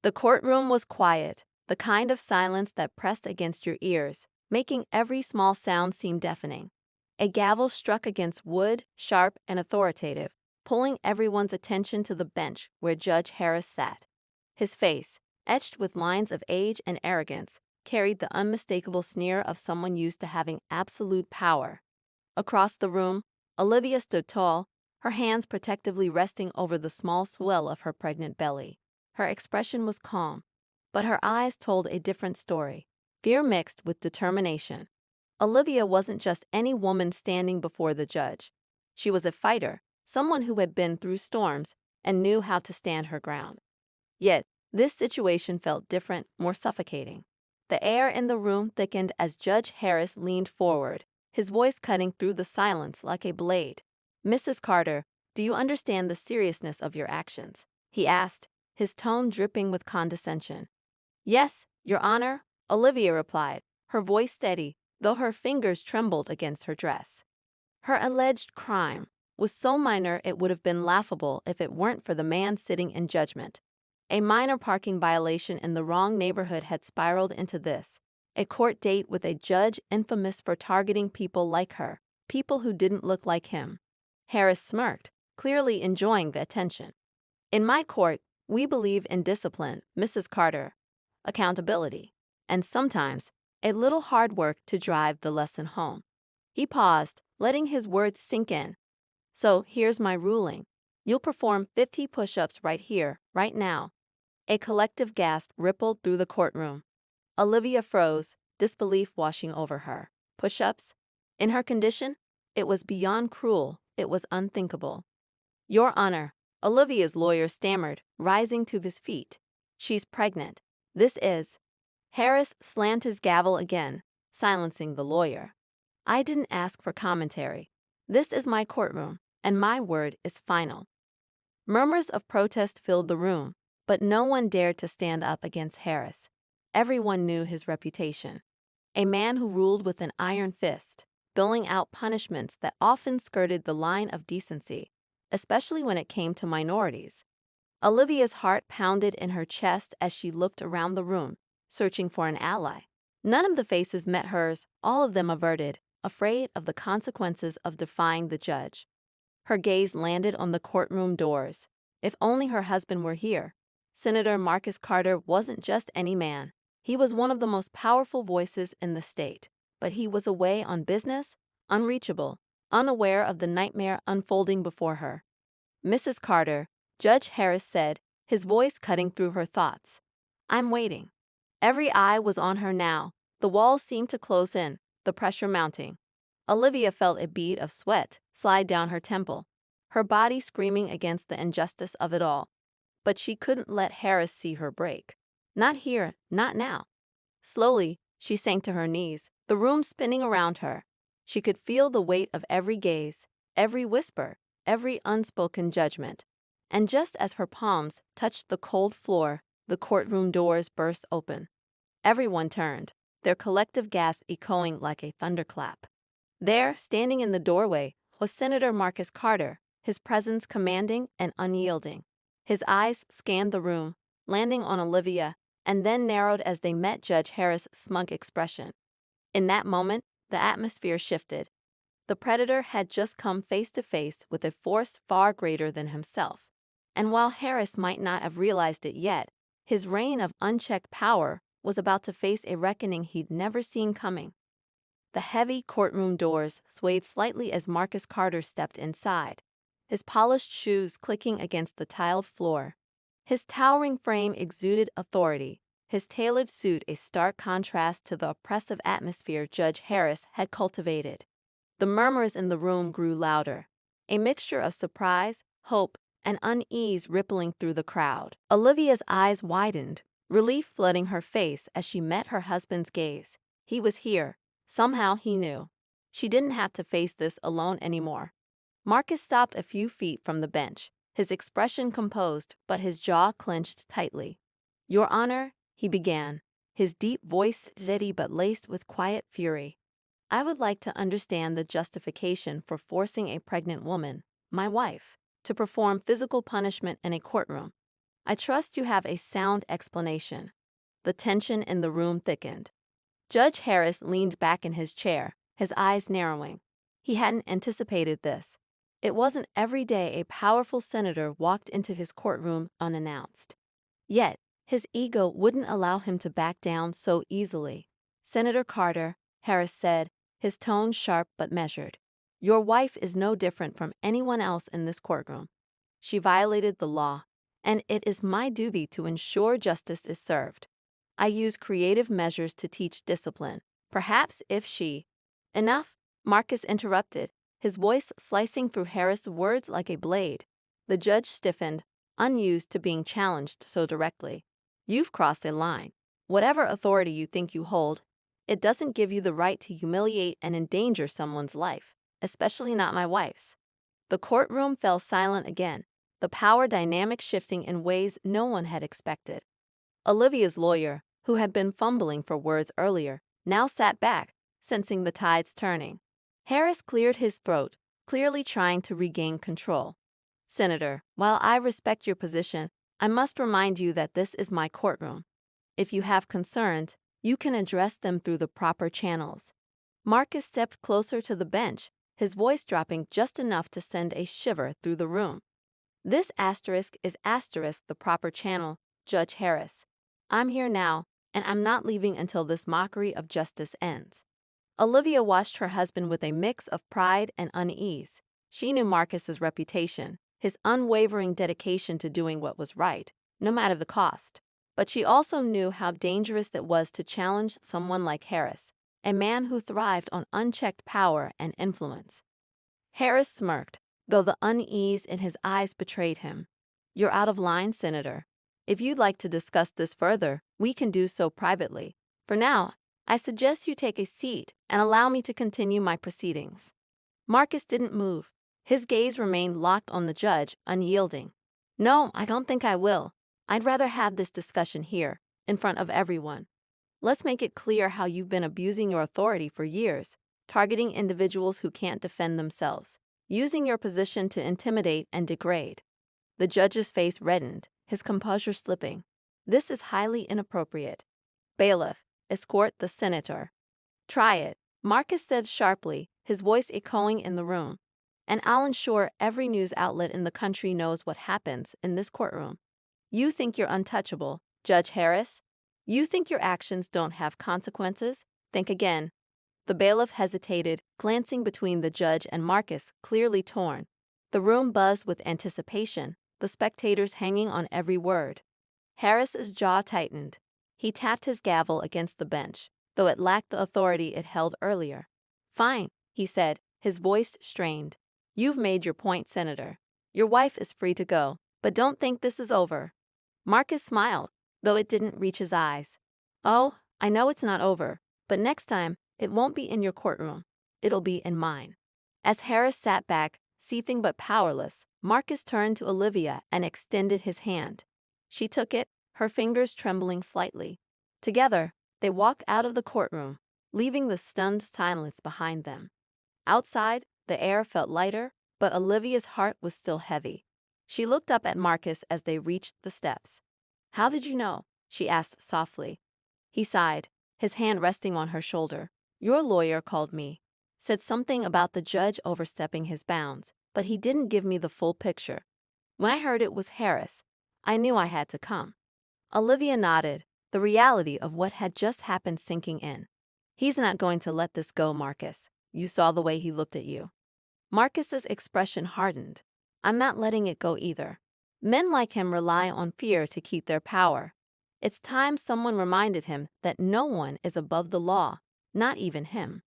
The courtroom was quiet, the kind of silence that pressed against your ears, making every small sound seem deafening. A gavel struck against wood, sharp and authoritative, pulling everyone's attention to the bench where Judge Harris sat. His face, etched with lines of age and arrogance, carried the unmistakable sneer of someone used to having absolute power. Across the room, Olivia stood tall, her hands protectively resting over the small swell of her pregnant belly. Her expression was calm, but her eyes told a different story, fear mixed with determination. Olivia wasn't just any woman standing before the judge. She was a fighter, someone who had been through storms and knew how to stand her ground. Yet, this situation felt different, more suffocating. The air in the room thickened as Judge Harris leaned forward, his voice cutting through the silence like a blade. "Mrs. Carter, do you understand the seriousness of your actions?" he asked, his tone dripping with condescension. "Yes, Your Honor," Olivia replied, her voice steady, though her fingers trembled against her dress. Her alleged crime was so minor it would have been laughable if it weren't for the man sitting in judgment. A minor parking violation in the wrong neighborhood had spiraled into this, a court date with a judge infamous for targeting people like her, people who didn't look like him. Harris smirked, clearly enjoying the attention. "In my court, we believe in discipline, Mrs. Carter, accountability, and sometimes a little hard work to drive the lesson home." He paused, letting his words sink in. "So here's my ruling. You'll perform 50 push-ups right here, right now." A collective gasp rippled through the courtroom. Olivia froze, disbelief washing over her. Push-ups? In her condition? It was beyond cruel, it was unthinkable. "Your Honor," Olivia's lawyer stammered, rising to his feet. "She's pregnant. This is—" Harris slammed his gavel again, silencing the lawyer. "I didn't ask for commentary. This is my courtroom, and my word is final." Murmurs of protest filled the room, but no one dared to stand up against Harris. Everyone knew his reputation. A man who ruled with an iron fist, doling out punishments that often skirted the line of decency, especially when it came to minorities. Olivia's heart pounded in her chest as she looked around the room, searching for an ally. None of the faces met hers, all of them averted, afraid of the consequences of defying the judge. Her gaze landed on the courtroom doors. If only her husband were here. Senator Marcus Carter wasn't just any man. He was one of the most powerful voices in the state, but he was away on business, unreachable, unaware of the nightmare unfolding before her. "Mrs. Carter," Judge Harris said, his voice cutting through her thoughts. "I'm waiting." Every eye was on her now. The walls seemed to close in, the pressure mounting. Olivia felt a bead of sweat slide down her temple, her body screaming against the injustice of it all. But she couldn't let Harris see her break. Not here, not now. Slowly, she sank to her knees, the room spinning around her. She could feel the weight of every gaze, every whisper, every unspoken judgment. And just as her palms touched the cold floor, the courtroom doors burst open. Everyone turned, their collective gasp echoing like a thunderclap. There, standing in the doorway, was Senator Marcus Carter, his presence commanding and unyielding. His eyes scanned the room, landing on Olivia, and then narrowed as they met Judge Harris' smug expression. In that moment, the atmosphere shifted. The predator had just come face to face with a force far greater than himself. And while Harris might not have realized it yet, his reign of unchecked power was about to face a reckoning he'd never seen coming. The heavy courtroom doors swayed slightly as Marcus Carter stepped inside, his polished shoes clicking against the tiled floor. His towering frame exuded authority, his tailored suit a stark contrast to the oppressive atmosphere Judge Harris had cultivated. The murmurs in the room grew louder, a mixture of surprise, hope, and unease rippling through the crowd. Olivia's eyes widened, relief flooding her face as she met her husband's gaze. He was here. Somehow he knew. She didn't have to face this alone anymore. Marcus stopped a few feet from the bench, his expression composed but his jaw clenched tightly. "Your Honor," he began, his deep voice steady but laced with quiet fury. "I would like to understand the justification for forcing a pregnant woman, my wife, to perform physical punishment in a courtroom. I trust you have a sound explanation." The tension in the room thickened. Judge Harris leaned back in his chair, his eyes narrowing. He hadn't anticipated this. It wasn't every day a powerful senator walked into his courtroom unannounced. Yet, his ego wouldn't allow him to back down so easily. "Senator Carter," Harris said, his tone sharp but measured, "your wife is no different from anyone else in this courtroom. She violated the law, and it is my duty to ensure justice is served. I use creative measures to teach discipline. Perhaps if she—" "Enough," Marcus interrupted, his voice slicing through Harris' words like a blade. The judge stiffened, unused to being challenged so directly. "You've crossed a line. Whatever authority you think you hold, it doesn't give you the right to humiliate and endanger someone's life, especially not my wife's." The courtroom fell silent again, the power dynamic shifting in ways no one had expected. Olivia's lawyer, who had been fumbling for words earlier, now sat back, sensing the tides turning. Harris cleared his throat, clearly trying to regain control. "Senator, while I respect your position, I must remind you that this is my courtroom. If you have concerns, you can address them through the proper channels." Marcus stepped closer to the bench, his voice dropping just enough to send a shiver through the room. "This asterisk is asterisk the proper channel, Judge Harris. I'm here now, and I'm not leaving until this mockery of justice ends." Olivia watched her husband with a mix of pride and unease. She knew Marcus's reputation, his unwavering dedication to doing what was right, no matter the cost. But she also knew how dangerous it was to challenge someone like Harris, a man who thrived on unchecked power and influence. Harris smirked, though the unease in his eyes betrayed him. "You're out of line, Senator. If you'd like to discuss this further, we can do so privately. For now, I suggest you take a seat and allow me to continue my proceedings." Marcus didn't move. His gaze remained locked on the judge, unyielding. "No, I don't think I will. I'd rather have this discussion here, in front of everyone. Let's make it clear how you've been abusing your authority for years, targeting individuals who can't defend themselves, using your position to intimidate and degrade." The judge's face reddened, his composure slipping. "This is highly inappropriate. Bailiff, escort the senator." "Try it," Marcus said sharply, his voice echoing in the room. "And I'll ensure every news outlet in the country knows what happens in this courtroom. You think you're untouchable, Judge Harris? You think your actions don't have consequences? Think again." The bailiff hesitated, glancing between the judge and Marcus, clearly torn. The room buzzed with anticipation, the spectators hanging on every word. Harris's jaw tightened. He tapped his gavel against the bench, though it lacked the authority it held earlier. "Fine," he said, his voice strained. "You've made your point, Senator. Your wife is free to go, but don't think this is over." Marcus smiled, though it didn't reach his eyes. "Oh, I know it's not over, but next time, it won't be in your courtroom. It'll be in mine." As Harris sat back, seething but powerless, Marcus turned to Olivia and extended his hand. She took it, her fingers trembling slightly. Together, they walked out of the courtroom, leaving the stunned silence behind them. Outside, the air felt lighter, but Olivia's heart was still heavy. She looked up at Marcus as they reached the steps. "How did you know?" she asked softly. He sighed, his hand resting on her shoulder. "Your lawyer called me. Said something about the judge overstepping his bounds, but he didn't give me the full picture. When I heard it was Harris, I knew I had to come." Olivia nodded, the reality of what had just happened sinking in. "He's not going to let this go, Marcus. You saw the way he looked at you." Marcus's expression hardened. "I'm not letting it go either. Men like him rely on fear to keep their power. It's time someone reminded him that no one is above the law, not even him."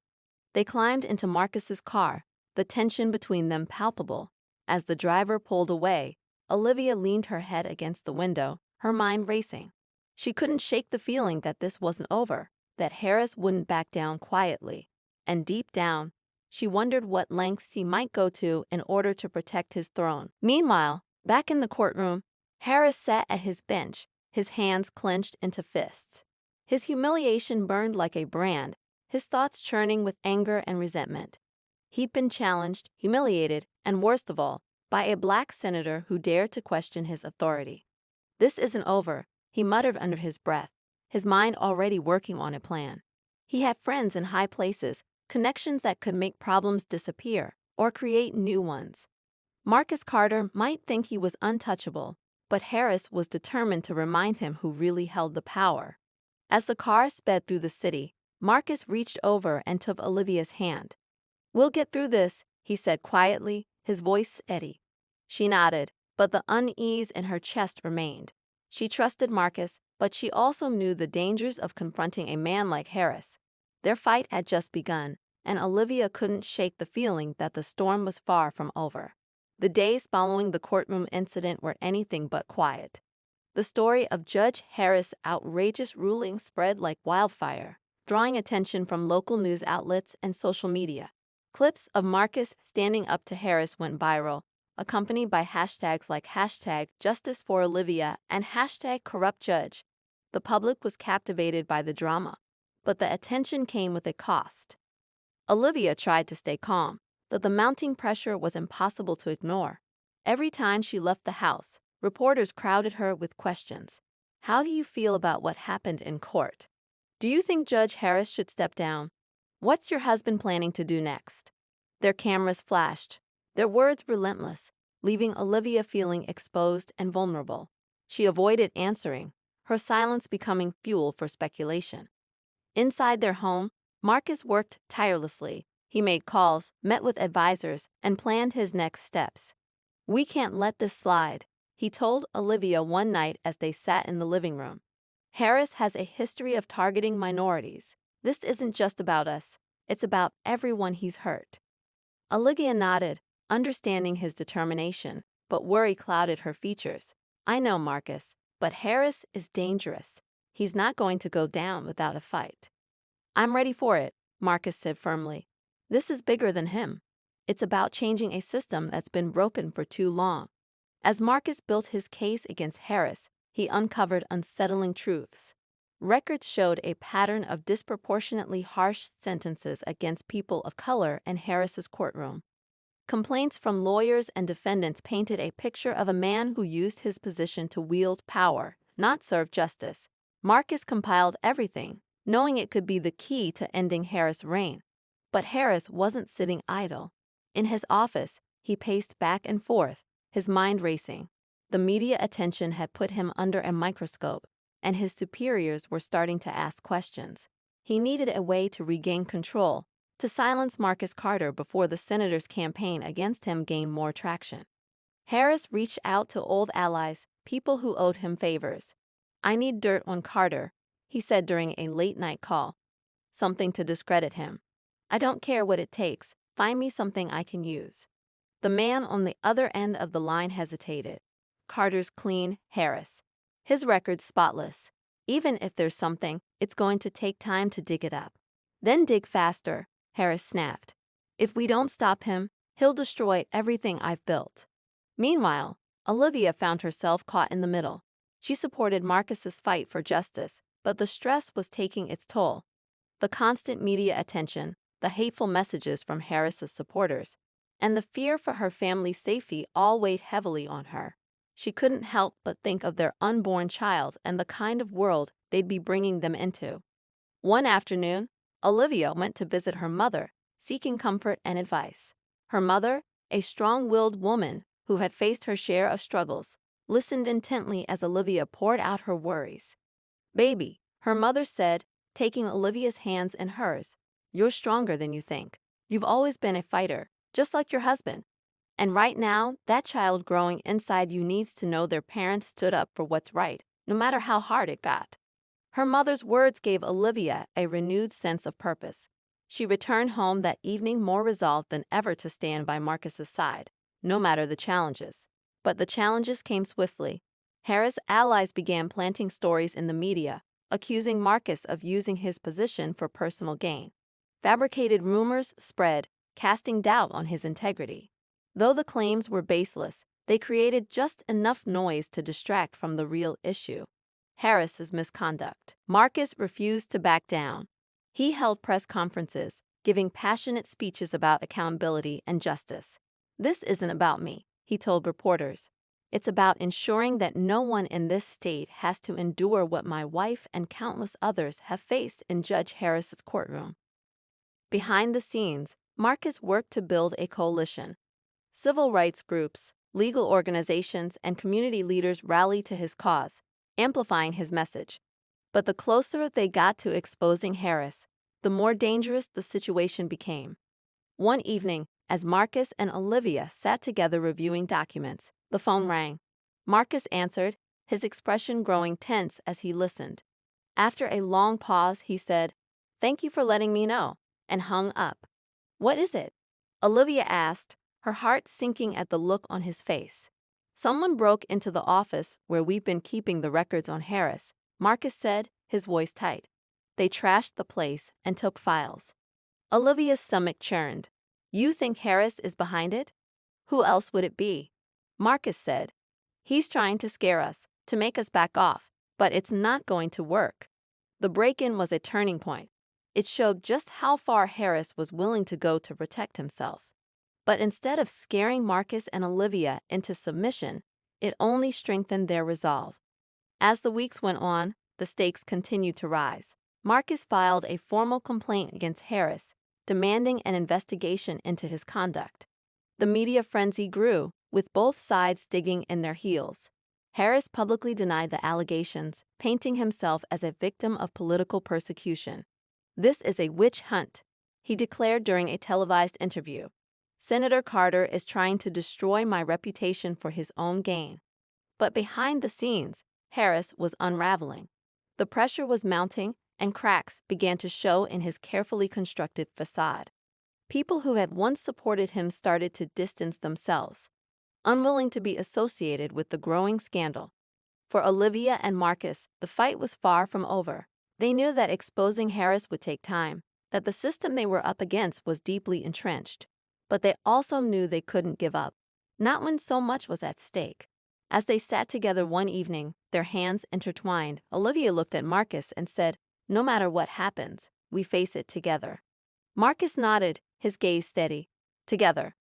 They climbed into Marcus's car, the tension between them palpable. As the driver pulled away, Olivia leaned her head against the window, her mind racing. She couldn't shake the feeling that this wasn't over, that Harris wouldn't back down quietly. And deep down, she wondered what lengths he might go to in order to protect his throne. Meanwhile, back in the courtroom, Harris sat at his bench, his hands clenched into fists. His humiliation burned like a brand, his thoughts churning with anger and resentment. He'd been challenged, humiliated, and worst of all, by a black senator who dared to question his authority. This isn't over, he muttered under his breath, his mind already working on a plan. He had friends in high places, connections that could make problems disappear or create new ones. Marcus Carter might think he was untouchable, but Harris was determined to remind him who really held the power. As the car sped through the city, Marcus reached over and took Olivia's hand. "We'll get through this," he said quietly, his voice steady. She nodded, but the unease in her chest remained. She trusted Marcus, but she also knew the dangers of confronting a man like Harris. Their fight had just begun, and Olivia couldn't shake the feeling that the storm was far from over. The days following the courtroom incident were anything but quiet. The story of Judge Harris' outrageous ruling spread like wildfire, drawing attention from local news outlets and social media. Clips of Marcus standing up to Harris went viral, accompanied by hashtags like #JusticeForOlivia and #CorruptJudge. The public was captivated by the drama, but the attention came with a cost. Olivia tried to stay calm, but the mounting pressure was impossible to ignore. Every time she left the house, reporters crowded her with questions. "How do you feel about what happened in court? Do you think Judge Harris should step down? What's your husband planning to do next?" Their cameras flashed, their words relentless, leaving Olivia feeling exposed and vulnerable. She avoided answering, her silence becoming fuel for speculation. Inside their home, Marcus worked tirelessly. He made calls, met with advisors, and planned his next steps. "We can't let this slide," he told Olivia one night as they sat in the living room. "Harris has a history of targeting minorities. This isn't just about us, it's about everyone he's hurt." Olivia nodded, understanding his determination, but worry clouded her features. "I know, Marcus, but Harris is dangerous. He's not going to go down without a fight." "I'm ready for it," Marcus said firmly. "This is bigger than him. It's about changing a system that's been broken for too long." As Marcus built his case against Harris, he uncovered unsettling truths. Records showed a pattern of disproportionately harsh sentences against people of color in Harris's courtroom. Complaints from lawyers and defendants painted a picture of a man who used his position to wield power, not serve justice. Marcus compiled everything, knowing it could be the key to ending Harris' reign. But Harris wasn't sitting idle. In his office, he paced back and forth, his mind racing. The media attention had put him under a microscope, and his superiors were starting to ask questions. He needed a way to regain control, to silence Marcus Carter before the senator's campaign against him gained more traction. Harris reached out to old allies, people who owed him favors. "I need dirt on Carter," he said during a late-night call. "Something to discredit him. I don't care what it takes, find me something I can use." The man on the other end of the line hesitated. Carter's clean, Harris. His record's spotless. Even if there's something, it's going to take time to dig it up. "Then dig faster," Harris snapped. "If we don't stop him, he'll destroy everything I've built." Meanwhile, Olivia found herself caught in the middle. She supported Marcus's fight for justice, but the stress was taking its toll. The constant media attention, the hateful messages from Harris's supporters, and the fear for her family's safety all weighed heavily on her. She couldn't help but think of their unborn child and the kind of world they'd be bringing them into. One afternoon, Olivia went to visit her mother, seeking comfort and advice. Her mother, a strong-willed woman who had faced her share of struggles, listened intently as Olivia poured out her worries. "Baby," her mother said, taking Olivia's hands in hers, "you're stronger than you think. You've always been a fighter, just like your husband. And right now, that child growing inside you needs to know their parents stood up for what's right, no matter how hard it got." Her mother's words gave Olivia a renewed sense of purpose. She returned home that evening more resolved than ever to stand by Marcus's side, no matter the challenges. But the challenges came swiftly. Harris' allies began planting stories in the media, accusing Marcus of using his position for personal gain. Fabricated rumors spread, casting doubt on his integrity. Though the claims were baseless, they created just enough noise to distract from the real issue: Harris's misconduct. Marcus refused to back down. He held press conferences, giving passionate speeches about accountability and justice. "This isn't about me," he told reporters. It's about ensuring that no one in this state has to endure what my wife and countless others have faced in Judge Harris's courtroom. Behind the scenes, Marcus worked to build a coalition. Civil rights groups, legal organizations, and community leaders rallied to his cause, amplifying his message. But the closer they got to exposing Harris, the more dangerous the situation became. One evening, as Marcus and Olivia sat together reviewing documents, the phone rang. Marcus answered, his expression growing tense as he listened. After a long pause, he said, "Thank you for letting me know," and hung up. "What is it?" Olivia asked, her heart sinking at the look on his face. "Someone broke into the office where we've been keeping the records on Harris," Marcus said, his voice tight. "They trashed the place and took files." Olivia's stomach churned. "You think Harris is behind it?" "Who else would it be?" Marcus said. "He's trying to scare us, to make us back off, but it's not going to work." The break-in was a turning point. It showed just how far Harris was willing to go to protect himself. But instead of scaring Marcus and Olivia into submission, it only strengthened their resolve. As the weeks went on, the stakes continued to rise. Marcus filed a formal complaint against Harris, demanding an investigation into his conduct. The media frenzy grew, with both sides digging in their heels. Harris publicly denied the allegations, painting himself as a victim of political persecution. "This is a witch hunt," he declared during a televised interview. "Senator Carter is trying to destroy my reputation for his own gain." But behind the scenes, Harris was unraveling. The pressure was mounting, and cracks began to show in his carefully constructed facade. People who had once supported him started to distance themselves, unwilling to be associated with the growing scandal. For Olivia and Marcus, the fight was far from over. They knew that exposing Harris would take time, that the system they were up against was deeply entrenched. But they also knew they couldn't give up, not when so much was at stake. As they sat together one evening, their hands intertwined, Olivia looked at Marcus and said, "No matter what happens, we face it together." Marcus nodded, his gaze steady. Together.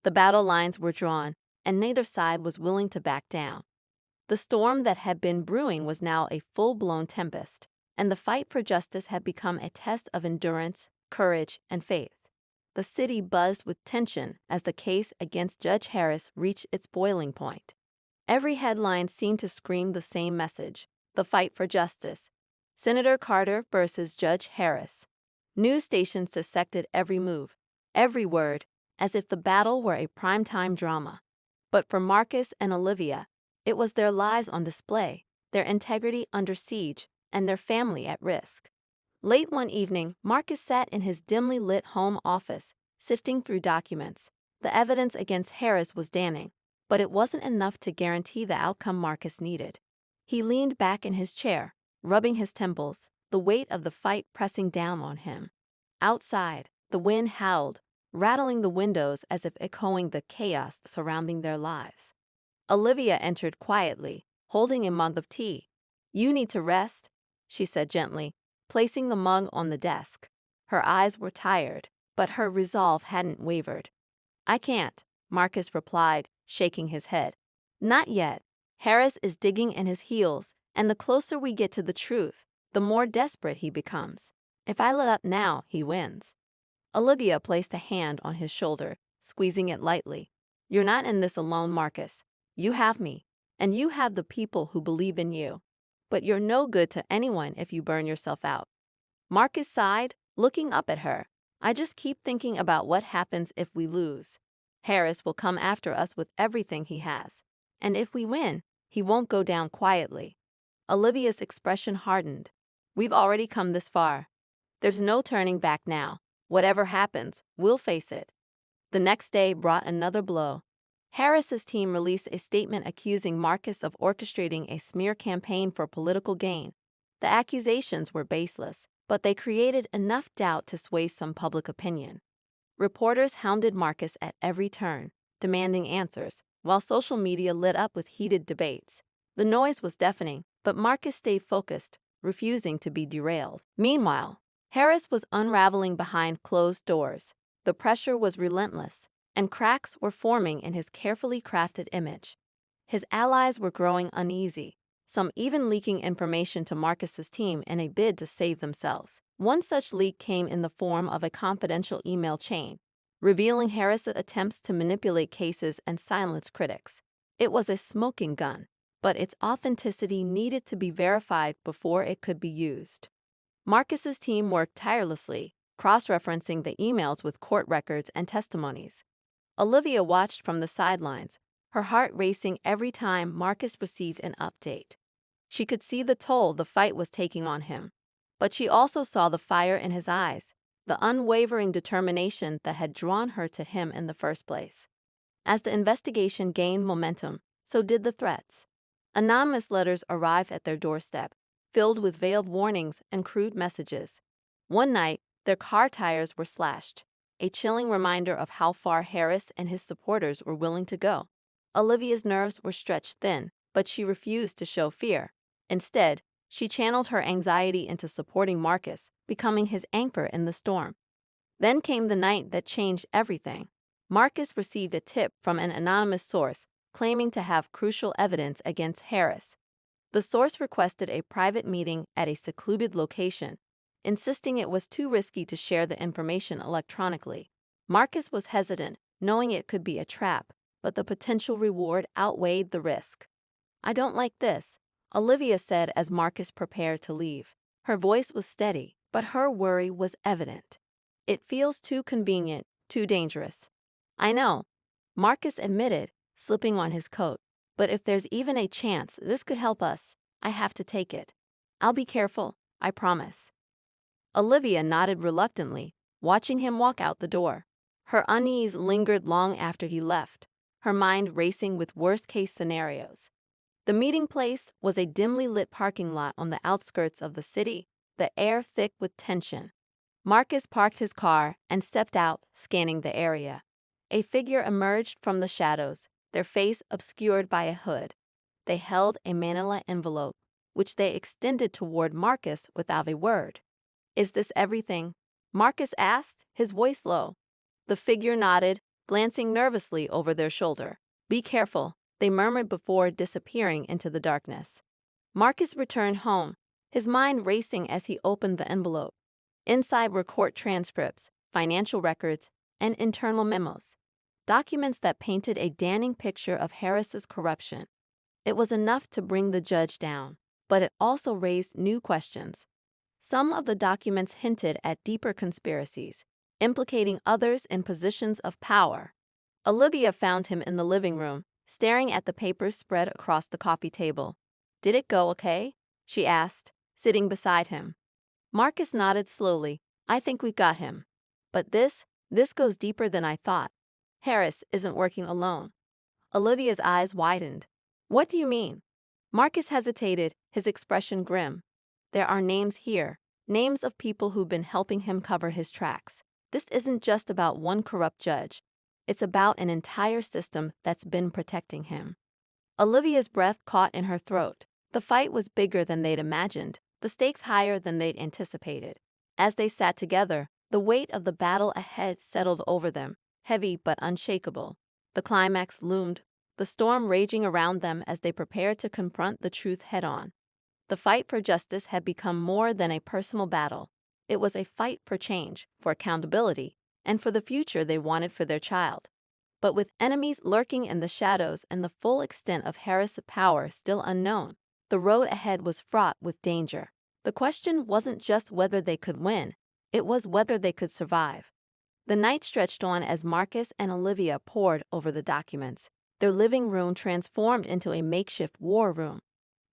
The battle lines were drawn, and neither side was willing to back down. The storm that had been brewing was now a full-blown tempest, and the fight for justice had become a test of endurance, courage, and faith. The city buzzed with tension as the case against Judge Harris reached its boiling point. Every headline seemed to scream the same message: the fight for justice. Senator Carter versus Judge Harris. News stations dissected every move, every word, as if the battle were a primetime drama. But for Marcus and Olivia, it was their lives on display, their integrity under siege, and their family at risk. Late one evening, Marcus sat in his dimly lit home office, sifting through documents. The evidence against Harris was damning, but it wasn't enough to guarantee the outcome Marcus needed. He leaned back in his chair, rubbing his temples, the weight of the fight pressing down on him. Outside, the wind howled, rattling the windows as if echoing the chaos surrounding their lives. Olivia entered quietly, holding a mug of tea. "You need to rest," she said gently, placing the mug on the desk. Her eyes were tired, but her resolve hadn't wavered. "I can't," Marcus replied, shaking his head. "Not yet. Harris is digging in his heels, and the closer we get to the truth, the more desperate he becomes. If I let up now, he wins." Olivia placed a hand on his shoulder, squeezing it lightly. "You're not in this alone, Marcus. You have me, and you have the people who believe in you. But you're no good to anyone if you burn yourself out." Marcus sighed, looking up at her. "I just keep thinking about what happens if we lose. Harris will come after us with everything he has. And if we win, he won't go down quietly." Olivia's expression hardened. "We've already come this far. There's no turning back now. Whatever happens, we'll face it." The next day brought another blow. Harris's team released a statement accusing Marcus of orchestrating a smear campaign for political gain. The accusations were baseless, but they created enough doubt to sway some public opinion. Reporters hounded Marcus at every turn, demanding answers, while social media lit up with heated debates. The noise was deafening, but Marcus stayed focused, refusing to be derailed. Meanwhile, Harris was unraveling behind closed doors. The pressure was relentless, and cracks were forming in his carefully crafted image. His allies were growing uneasy, some even leaking information to Marcus's team in a bid to save themselves. One such leak came in the form of a confidential email chain, revealing Harris' attempts to manipulate cases and silence critics. It was a smoking gun, but its authenticity needed to be verified before it could be used. Marcus's team worked tirelessly, cross-referencing the emails with court records and testimonies. Olivia watched from the sidelines, her heart racing every time Marcus received an update. She could see the toll the fight was taking on him, but she also saw the fire in his eyes, the unwavering determination that had drawn her to him in the first place. As the investigation gained momentum, so did the threats. Anonymous letters arrived at their doorstep, filled with veiled warnings and crude messages. One night, their car tires were slashed, a chilling reminder of how far Harris and his supporters were willing to go. Olivia's nerves were stretched thin, but she refused to show fear. Instead, she channeled her anxiety into supporting Marcus, becoming his anchor in the storm. Then came the night that changed everything. Marcus received a tip from an anonymous source, claiming to have crucial evidence against Harris. The source requested a private meeting at a secluded location, insisting it was too risky to share the information electronically. Marcus was hesitant, knowing it could be a trap, but the potential reward outweighed the risk. "I don't like this," Olivia said as Marcus prepared to leave. Her voice was steady, but her worry was evident. "It feels too convenient, too dangerous." "I know," Marcus admitted, slipping on his coat. "But if there's even a chance this could help us, I have to take it. I'll be careful, I promise." Olivia nodded reluctantly, watching him walk out the door. Her unease lingered long after he left, her mind racing with worst-case scenarios. The meeting place was a dimly lit parking lot on the outskirts of the city, the air thick with tension. Marcus parked his car and stepped out, scanning the area. A figure emerged from the shadows, their face obscured by a hood. They held a manila envelope, which they extended toward Marcus without a word. "Is this everything?" Marcus asked, his voice low. The figure nodded, glancing nervously over their shoulder. "Be careful," they murmured before disappearing into the darkness. Marcus returned home, his mind racing as he opened the envelope. Inside were court transcripts, financial records, and internal memos. Documents that painted a damning picture of Harris's corruption. It was enough to bring the judge down, but it also raised new questions. Some of the documents hinted at deeper conspiracies, implicating others in positions of power. Olivia found him in the living room, staring at the papers spread across the coffee table. "Did it go okay?" she asked, sitting beside him. Marcus nodded slowly. "I think we've got him. But this goes deeper than I thought. Harris isn't working alone." Olivia's eyes widened. "What do you mean?" Marcus hesitated, his expression grim. "There are names here, names of people who've been helping him cover his tracks. This isn't just about one corrupt judge. It's about an entire system that's been protecting him." Olivia's breath caught in her throat. The fight was bigger than they'd imagined, the stakes higher than they'd anticipated. As they sat together, the weight of the battle ahead settled over them, heavy but unshakable. The climax loomed, the storm raging around them as they prepared to confront the truth head-on. The fight for justice had become more than a personal battle. It was a fight for change, for accountability, and for the future they wanted for their child. But with enemies lurking in the shadows and the full extent of Harris' power still unknown, the road ahead was fraught with danger. The question wasn't just whether they could win, it was whether they could survive. The night stretched on as Marcus and Olivia pored over the documents, their living room transformed into a makeshift war room.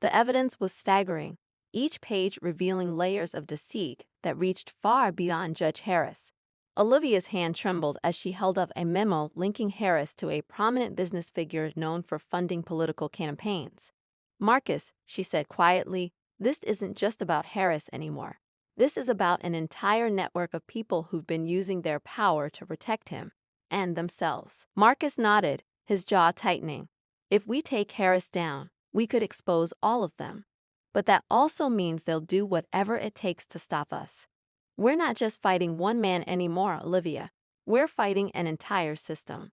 The evidence was staggering, each page revealing layers of deceit that reached far beyond Judge Harris. Olivia's hand trembled as she held up a memo linking Harris to a prominent business figure known for funding political campaigns. "Marcus," she said quietly, "this isn't just about Harris anymore. This is about an entire network of people who've been using their power to protect him and themselves." Marcus nodded, his jaw tightening. "If we take Harris down, we could expose all of them. But that also means they'll do whatever it takes to stop us. We're not just fighting one man anymore, Olivia. We're fighting an entire system."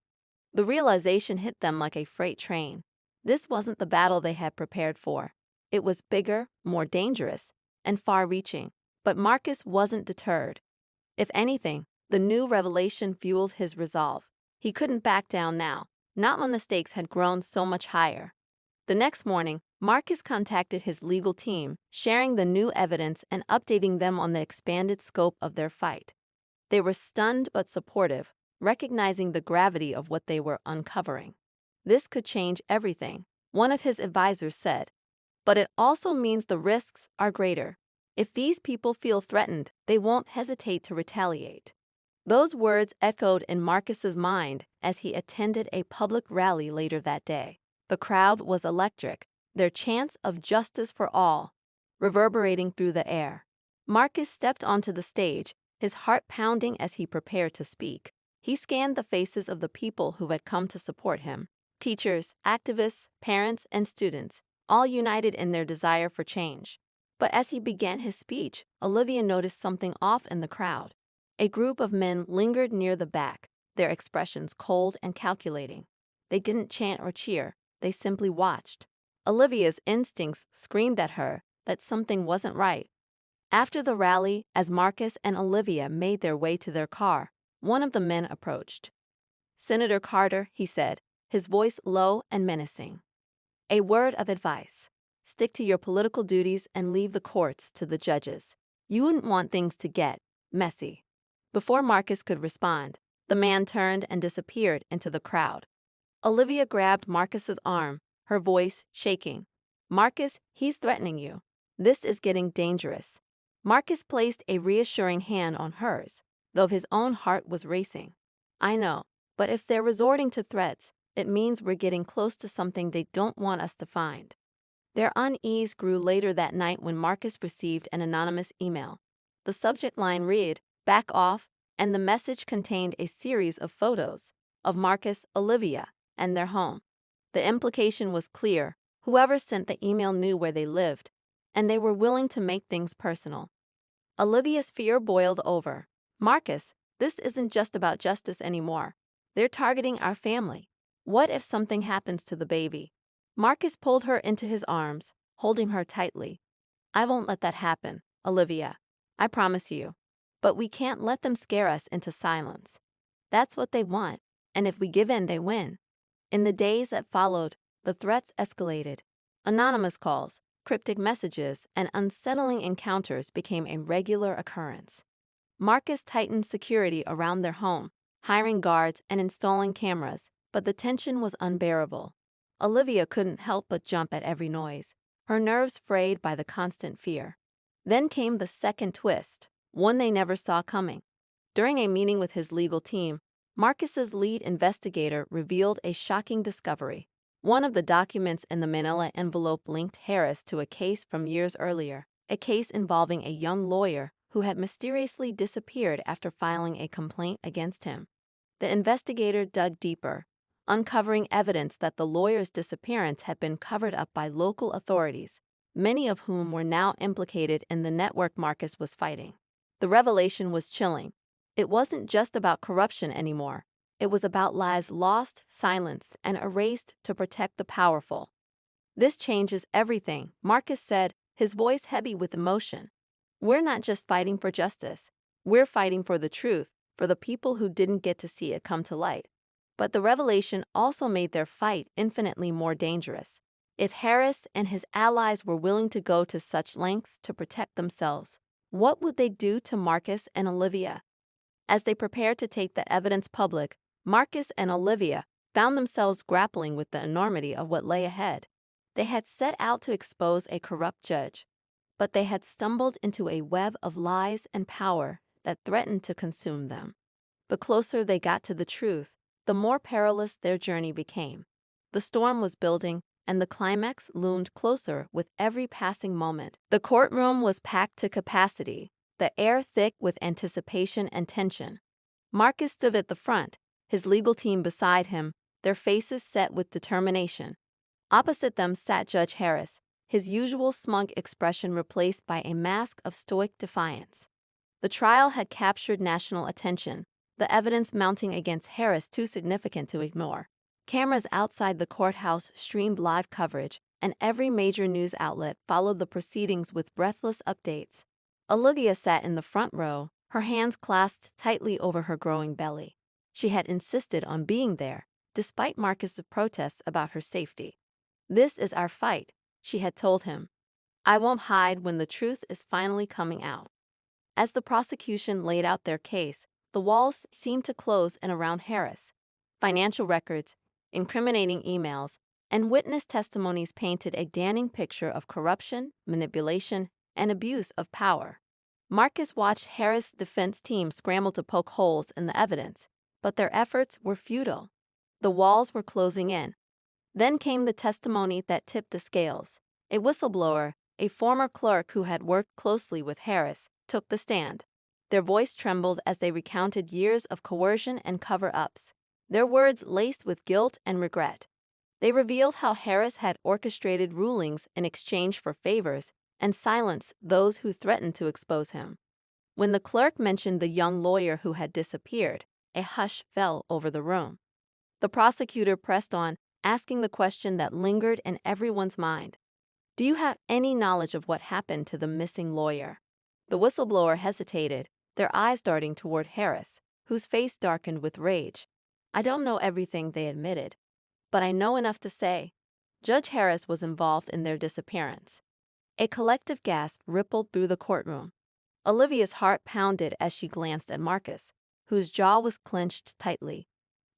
The realization hit them like a freight train. This wasn't the battle they had prepared for. It was bigger, more dangerous, and far-reaching. But Marcus wasn't deterred. If anything, the new revelation fueled his resolve. He couldn't back down now, not when the stakes had grown so much higher. The next morning, Marcus contacted his legal team, sharing the new evidence and updating them on the expanded scope of their fight. They were stunned but supportive, recognizing the gravity of what they were uncovering. This could change everything, one of his advisors said. But it also means the risks are greater. If these people feel threatened, they won't hesitate to retaliate. Those words echoed in Marcus's mind as he attended a public rally later that day. The crowd was electric, their chants of justice for all reverberating through the air. Marcus stepped onto the stage, his heart pounding as he prepared to speak. He scanned the faces of the people who had come to support him. Teachers, activists, parents, and students, all united in their desire for change. But as he began his speech, Olivia noticed something off in the crowd. A group of men lingered near the back, their expressions cold and calculating. They didn't chant or cheer, they simply watched. Olivia's instincts screamed at her that something wasn't right. After the rally, as Marcus and Olivia made their way to their car, one of the men approached. "Senator Carter," he said, his voice low and menacing. "A word of advice. Stick to your political duties and leave the courts to the judges. You wouldn't want things to get messy." Before Marcus could respond, the man turned and disappeared into the crowd. Olivia grabbed Marcus's arm, her voice shaking. "Marcus, he's threatening you. This is getting dangerous." Marcus placed a reassuring hand on hers, though his own heart was racing. "I know, but if they're resorting to threats, it means we're getting close to something they don't want us to find." Their unease grew later that night when Marcus received an anonymous email. The subject line read, "Back off," and the message contained a series of photos of Marcus, Olivia, and their home. The implication was clear. Whoever sent the email knew where they lived, and they were willing to make things personal. Olivia's fear boiled over. "Marcus, this isn't just about justice anymore. They're targeting our family. What if something happens to the baby?" Marcus pulled her into his arms, holding her tightly. "I won't let that happen, Olivia. I promise you. But we can't let them scare us into silence. That's what they want, and if we give in, they win." In the days that followed, the threats escalated. Anonymous calls, cryptic messages, and unsettling encounters became a regular occurrence. Marcus tightened security around their home, hiring guards and installing cameras, but the tension was unbearable. Olivia couldn't help but jump at every noise, her nerves frayed by the constant fear. Then came the second twist, one they never saw coming. During a meeting with his legal team, Marcus's lead investigator revealed a shocking discovery. One of the documents in the manila envelope linked Harris to a case from years earlier, a case involving a young lawyer who had mysteriously disappeared after filing a complaint against him. The investigator dug deeper, uncovering evidence that the lawyer's disappearance had been covered up by local authorities, many of whom were now implicated in the network Marcus was fighting. The revelation was chilling. It wasn't just about corruption anymore. It was about lives lost, silenced, and erased to protect the powerful. "This changes everything," Marcus said, his voice heavy with emotion. "We're not just fighting for justice. We're fighting for the truth, for the people who didn't get to see it come to light." But the revelation also made their fight infinitely more dangerous. If Harris and his allies were willing to go to such lengths to protect themselves, what would they do to Marcus and Olivia? As they prepared to take the evidence public, Marcus and Olivia found themselves grappling with the enormity of what lay ahead. They had set out to expose a corrupt judge, but they had stumbled into a web of lies and power that threatened to consume them. The closer they got to the truth, the more perilous their journey became. The storm was building, and the climax loomed closer with every passing moment. The courtroom was packed to capacity, the air thick with anticipation and tension. Marcus stood at the front, his legal team beside him, their faces set with determination. Opposite them sat Judge Harris, his usual smug expression replaced by a mask of stoic defiance. The trial had captured national attention, the evidence mounting against Harris too significant to ignore. Cameras outside the courthouse streamed live coverage, and every major news outlet followed the proceedings with breathless updates. Olivia sat in the front row, her hands clasped tightly over her growing belly. She had insisted on being there, despite Marcus's protests about her safety. "This is our fight," she had told him. "I won't hide when the truth is finally coming out." As the prosecution laid out their case, the walls seemed to close in around Harris. Financial records, incriminating emails, and witness testimonies painted a damning picture of corruption, manipulation, and abuse of power. Marcus watched Harris' defense team scramble to poke holes in the evidence, but their efforts were futile. The walls were closing in. Then came the testimony that tipped the scales. A whistleblower, a former clerk who had worked closely with Harris, took the stand. Their voice trembled as they recounted years of coercion and cover-ups, their words laced with guilt and regret. They revealed how Harris had orchestrated rulings in exchange for favors and silenced those who threatened to expose him. When the clerk mentioned the young lawyer who had disappeared, a hush fell over the room. The prosecutor pressed on, asking the question that lingered in everyone's mind. "Do you have any knowledge of what happened to the missing lawyer?" The whistleblower hesitated, their eyes darting toward Harris, whose face darkened with rage. "I don't know everything," they admitted, "but I know enough to say Judge Harris was involved in their disappearance." A collective gasp rippled through the courtroom. Olivia's heart pounded as she glanced at Marcus, whose jaw was clenched tightly.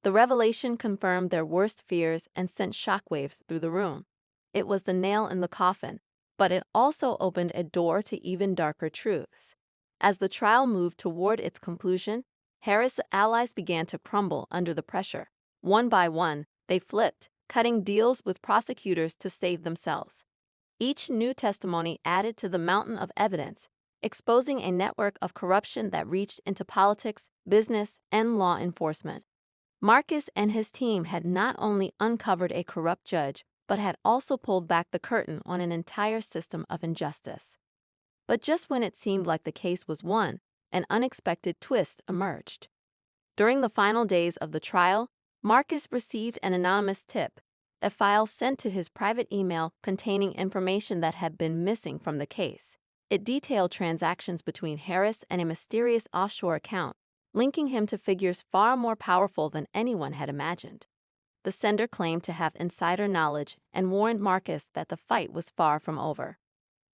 The revelation confirmed their worst fears and sent shockwaves through the room. It was the nail in the coffin, but it also opened a door to even darker truths. As the trial moved toward its conclusion, Harris' allies began to crumble under the pressure. One by one, they flipped, cutting deals with prosecutors to save themselves. Each new testimony added to the mountain of evidence, exposing a network of corruption that reached into politics, business, and law enforcement. Marcus and his team had not only uncovered a corrupt judge, but had also pulled back the curtain on an entire system of injustice. But just when it seemed like the case was won, an unexpected twist emerged. During the final days of the trial, Marcus received an anonymous tip, a file sent to his private email containing information that had been missing from the case. It detailed transactions between Harris and a mysterious offshore account, linking him to figures far more powerful than anyone had imagined. The sender claimed to have insider knowledge and warned Marcus that the fight was far from over.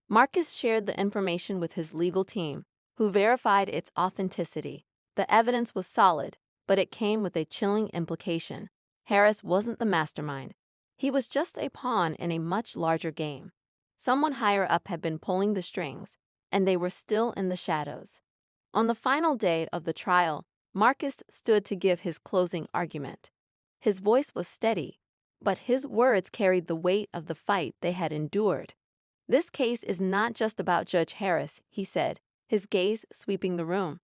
Marcus shared the information with his legal team, who verified its authenticity. The evidence was solid, but it came with a chilling implication. Harris wasn't the mastermind. He was just a pawn in a much larger game. Someone higher up had been pulling the strings, and they were still in the shadows. On the final day of the trial, Marcus stood to give his closing argument. His voice was steady, but his words carried the weight of the fight they had endured. "This case is not just about Judge Harris," he said, his gaze sweeping the room.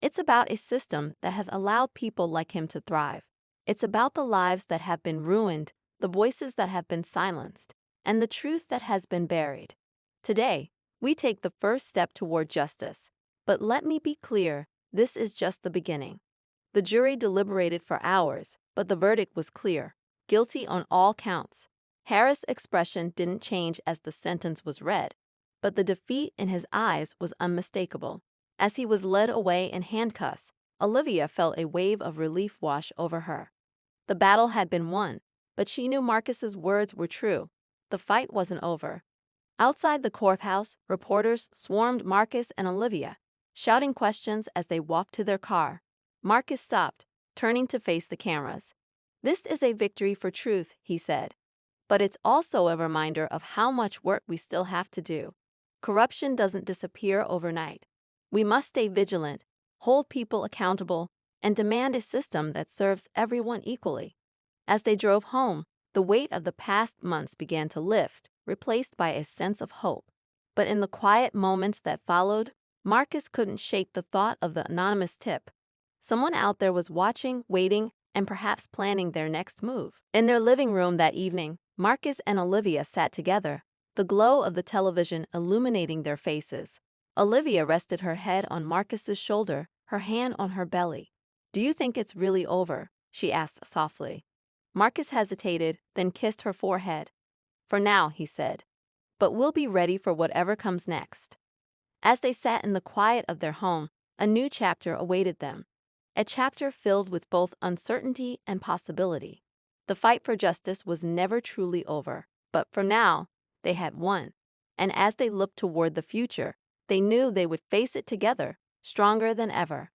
"It's about a system that has allowed people like him to thrive. It's about the lives that have been ruined, the voices that have been silenced, and the truth that has been buried. Today, we take the first step toward justice. But let me be clear, this is just the beginning." The jury deliberated for hours, but the verdict was clear: guilty on all counts. Harris' expression didn't change as the sentence was read, but the defeat in his eyes was unmistakable. As he was led away in handcuffs, Olivia felt a wave of relief wash over her. The battle had been won, but she knew Marcus's words were true. The fight wasn't over. Outside the courthouse, reporters swarmed Marcus and Olivia, shouting questions as they walked to their car. Marcus stopped, turning to face the cameras. "This is a victory for truth," he said. "But it's also a reminder of how much work we still have to do. Corruption doesn't disappear overnight. We must stay vigilant, hold people accountable, and demand a system that serves everyone equally." As they drove home, the weight of the past months began to lift, replaced by a sense of hope. But in the quiet moments that followed, Marcus couldn't shake the thought of the anonymous tip. Someone out there was watching, waiting, and perhaps planning their next move. In their living room that evening, Marcus and Olivia sat together, the glow of the television illuminating their faces. Olivia rested her head on Marcus's shoulder, her hand on her belly. "Do you think it's really over?" she asked softly. Marcus hesitated, then kissed her forehead. "For now," he said. "But we'll be ready for whatever comes next." As they sat in the quiet of their home, a new chapter awaited them. A chapter filled with both uncertainty and possibility. The fight for justice was never truly over, but for now, they had won. And as they looked toward the future, they knew they would face it together, stronger than ever.